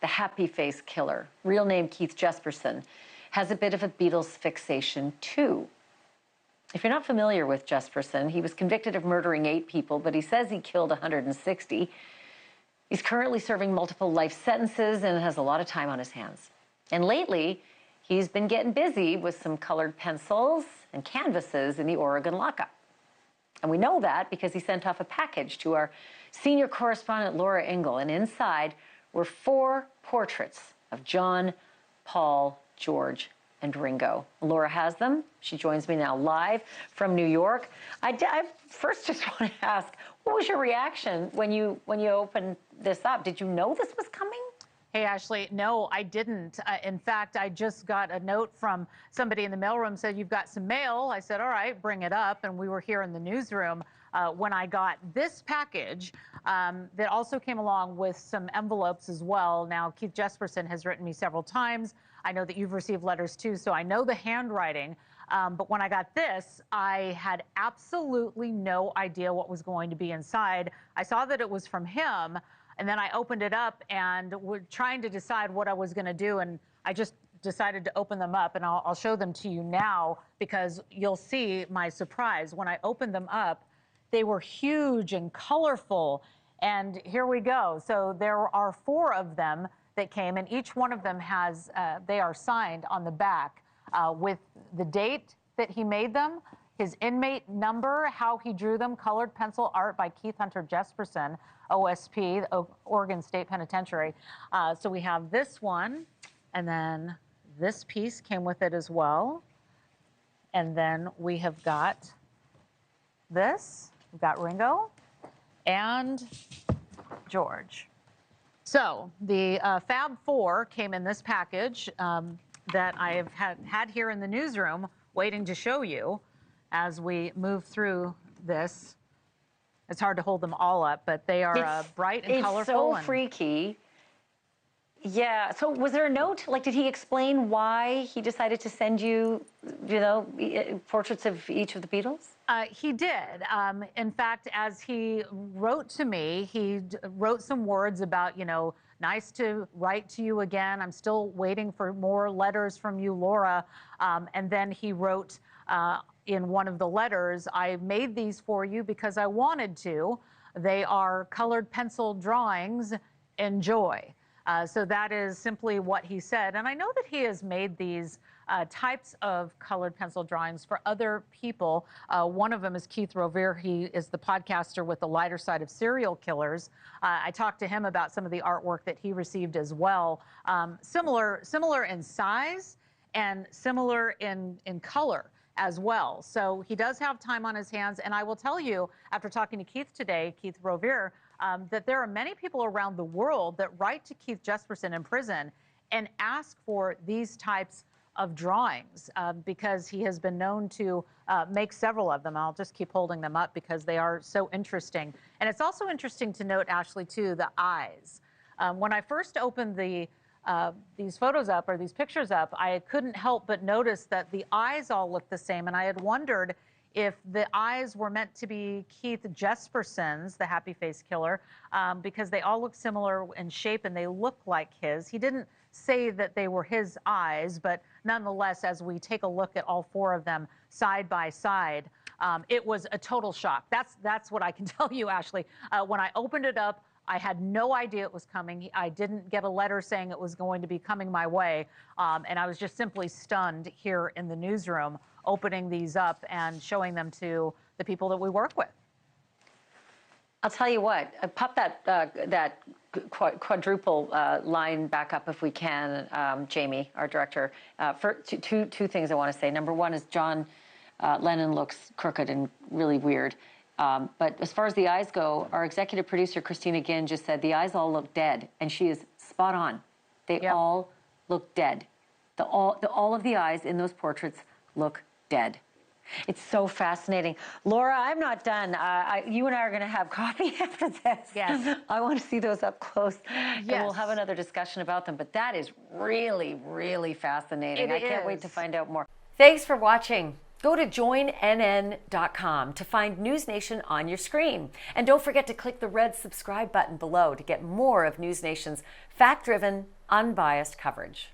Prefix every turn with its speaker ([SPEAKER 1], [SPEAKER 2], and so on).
[SPEAKER 1] the happy face killer, real name Keith Jesperson, has a bit of a Beatles fixation too. If you're not familiar with Jesperson, he was convicted of murdering 8 people, but he says he killed 160. He's currently serving multiple life sentences and has a lot of time on his hands. And lately, he's been getting busy with some colored pencils and canvases in the Oregon lockup. And we know that because he sent off a package to our senior correspondent, Laura Ingle, and inside were 4 portraits of John, Paul, George, and Ringo. Laura has them. She joins me now live from New York. I first just want to ask, what was your reaction when you opened this up? Did you know this was coming?
[SPEAKER 2] Hey, Ashleigh, no, I didn't. In fact, I just got a note from somebody in the mailroom said, you've got some mail. I said, all right, bring it up. And we were here in the newsroom when I got this package that also came along with some envelopes as well. Now, Keith Jesperson has written me several times. I know that you've received letters too, so I know the handwriting. But when I got this, I had absolutely no idea what was going to be inside. I saw that it was from him. And then I opened it up and we're trying to decide what I was going to do. And I just decided to open them up, and I'll show them to you now because you'll see my surprise. When I opened them up, they were huge and colorful. And here we go. So there are 4 of them that came, and each one of them has, they are signed on the back with the date that he made them, his inmate number, how he drew them, colored pencil art by Keith Hunter Jesperson, OSP, Oregon State Penitentiary. So we have this one, and then this piece came with it as well. And then we have got this. We've got Ringo and George. So the Fab 4 came in this package that I have had here in the newsroom waiting to show you as we move through this. It's hard to hold them all up, but they are bright and colorful.
[SPEAKER 1] It's so freaky. Yeah. So was there a note? Like, did he explain why he decided to send you, portraits of each of the Beatles?
[SPEAKER 2] He did. In fact, as he wrote to me, he wrote some words about, nice to write to you again. I'm still waiting for more letters from you, Laura. And then he wrote in one of the letters, I made these for you because I wanted to. They are colored pencil drawings. Enjoy. So that is simply what he said. And I know that he has made these types of colored pencil drawings for other people. One of them is Keith Rovere. He is the podcaster with The Lighter Side of Serial Killers. I talked to him about some of the artwork that he received as well. Similar in size and similar in color as well. So he does have time on his hands. And I will tell you, after talking to Keith today, Keith Rovere, that there are many people around the world that write to Keith Jesperson in prison and ask for these types of drawings because he has been known to make several of them. I'll just keep holding them up because they are so interesting. And it's also interesting to note, Ashleigh, too, the eyes. When I first opened these photos up or these pictures up, I couldn't help but notice that the eyes all look the same. And I had wondered if the eyes were meant to be Keith Jesperson's, the happy face killer, because they all look similar in shape and they look like his. He didn't say that they were his eyes, but nonetheless, as we take a look at all 4 of them side by side, it was a total shock. That's what I can tell you, Ashleigh. When I opened it up, I had no idea it was coming. I didn't get a letter saying it was going to be coming my way. And I was just simply stunned here in the newsroom, opening these up and showing them to the people that we work with.
[SPEAKER 1] I'll tell you what, pop that quadruple line back up if we can, Jamie, our director. For two things I want to say. Number one is John Lennon looks crooked and really weird. But as far as the eyes go, our executive producer, Christina Ginn, just said the eyes all look dead, and she is spot on. They all look dead. All of the eyes in those portraits look dead. It's so fascinating. Laura, I'm not done. You and I are going to have coffee after this.
[SPEAKER 2] Yes.
[SPEAKER 1] I want to see those up close. Yes. And we'll have another discussion about them. But that is really, really fascinating. I can't wait to find out more. Thanks for watching. Go to joinnn.com to find NewsNation on your screen. And don't forget to click the red subscribe button below to get more of NewsNation's fact-driven, unbiased coverage.